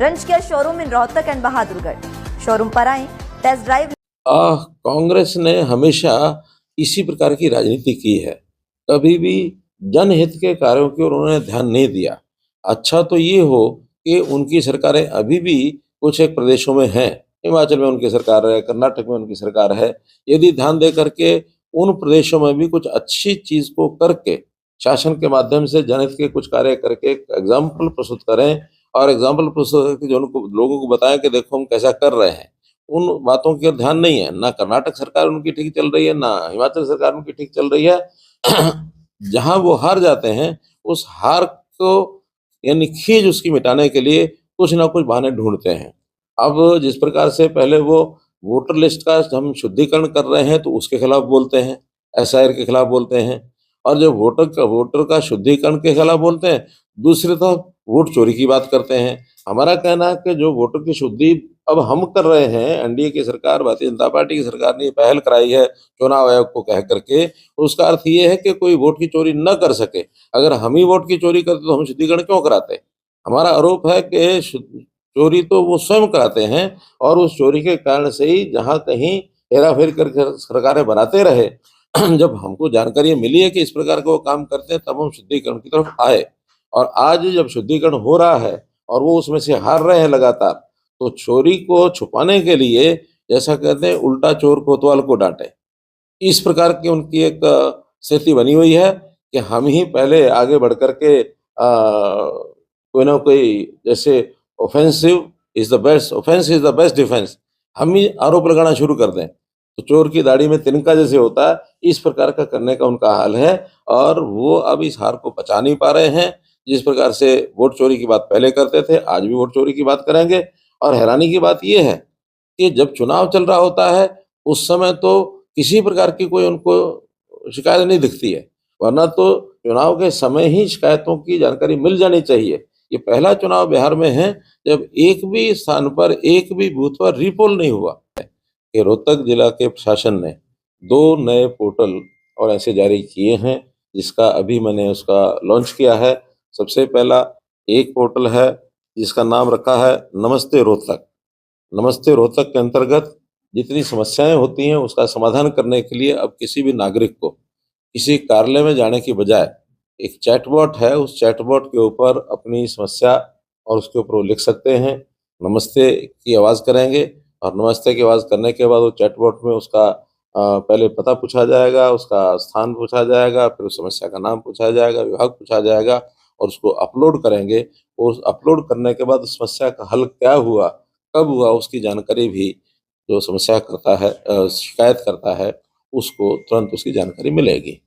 रंज किया showroom in Rohtak and Bahadurgarh. Showroom पर आए, टेस्ट ड्राइव। कांग्रेस ने हमेशा इसी प्रकार की राजनीति की है, कभी भी जनहित के कार्यों की ओर उन्होंने ध्यान नहीं दिया। अच्छा तो ये हो कि उनकी सरकारें अभी भी कुछ एक प्रदेशों में हैं, हिमाचल में उनकी सरकार है, कर्नाटक में उनकी सरकार है। यदि ध्यान दे करके उन प्रदेशों में भी कुछ अच्छी चीज को करके शासन के माध्यम से जनहित के कुछ कार्य करके एग्जाम्पल प्रस्तुत करें और एग्जाम्पल प्रस्तुत करके जो उनको लोगों को बताएं कि देखो हम कैसा कर रहे हैं, उन बातों की ओर ध्यान नहीं है। ना कर्नाटक सरकार उनकी ठीक चल रही है, ना हिमाचल सरकार उनकी ठीक चल रही है। जहां वो हार जाते हैं, उस हार को यानी खींच उसकी मिटाने के लिए कुछ ना कुछ बहाने ढूंढते हैं। अब जिस प्रकार से पहले वो वोटर लिस्ट का हम शुद्धिकरण कर रहे हैं तो उसके खिलाफ बोलते हैं, एसआईआर के खिलाफ बोलते हैं, और जब वोटर का शुद्धिकरण के खिलाफ बोलते हैं, दूसरी तरफ वोट चोरी की बात करते हैं। हमारा कहना है कि जो वोटर की शुद्धि अब हम कर रहे हैं, एनडीए की सरकार, भारतीय जनता पार्टी की सरकार ने पहल कराई है चुनाव आयोग को कह करके, उसका अर्थ ये है कि कोई वोट की चोरी न कर सके। अगर हम ही वोट की चोरी करते तो हम शुद्धिकरण क्यों कराते? हमारा आरोप है कि चोरी तो वो स्वयं कराते हैं, और उस चोरी के कारण से ही जहां कहीं हेराफेरी करके सरकारें बनाते रहे, जब हमको जानकारी मिली है कि इस प्रकार का वो काम करते हैं, तब हम शुद्धिकरण की तरफ आए। और आज जब शुद्धिकरण हो रहा है और वो उसमें से हार रहे हैं लगातार, तो चोरी को छुपाने के लिए, जैसा कहते हैं, उल्टा चोर कोतवाल को डांटे, इस प्रकार की उनकी एक स्थिति बनी हुई है कि हम ही पहले आगे बढ़ करके कोई ना कोई, जैसे offence is the best defence, हम ही आरोप लगाना शुरू कर दें तो चोर की दाढ़ी में तिनका जैसे होता है, इस प्रकार का करने का उनका हाल है। और वो अब इस हार को पचा नहीं पा रहे हैं। जिस प्रकार से वोट चोरी की बात पहले करते थे, आज भी वोट चोरी की बात करेंगे। और हैरानी की बात यह है कि जब चुनाव चल रहा होता है, उस समय तो किसी प्रकार की कोई उनको शिकायत नहीं दिखती है, वरना तो चुनाव के समय ही शिकायतों की जानकारी मिल जानी चाहिए। ये पहला चुनाव बिहार में है जब एक भी स्थान पर, एक भी बूथ पर रीपोल नहीं हुआ है। कि रोहतक जिला के प्रशासन ने 2 नए पोर्टल और ऐसे जारी किए हैं, जिसका अभी मैंने उसका लॉन्च किया है। सबसे पहला एक पोर्टल है जिसका नाम रखा है नमस्ते रोहतक। नमस्ते रोहतक के अंतर्गत जितनी समस्याएं होती हैं उसका समाधान करने के लिए अब किसी भी नागरिक को किसी कार्यालय में जाने की बजाय एक चैटबॉट है, उस चैटबॉट के ऊपर अपनी समस्या और उसके ऊपर वो लिख सकते हैं। नमस्ते की आवाज़ करेंगे और नमस्ते की आवाज़ करने के बाद वो चैटबॉट में उसका पहले पता पूछा जाएगा, उसका स्थान पूछा जाएगा, फिर उस समस्या का नाम पूछा जाएगा, विभाग पूछा जाएगा, और उसको अपलोड करेंगे। उस अपलोड करने के बाद उस समस्या का हल क्या हुआ, कब हुआ, उसकी जानकारी भी जो समस्या करता है, शिकायत करता है, उसको तुरंत उसकी जानकारी मिलेगी।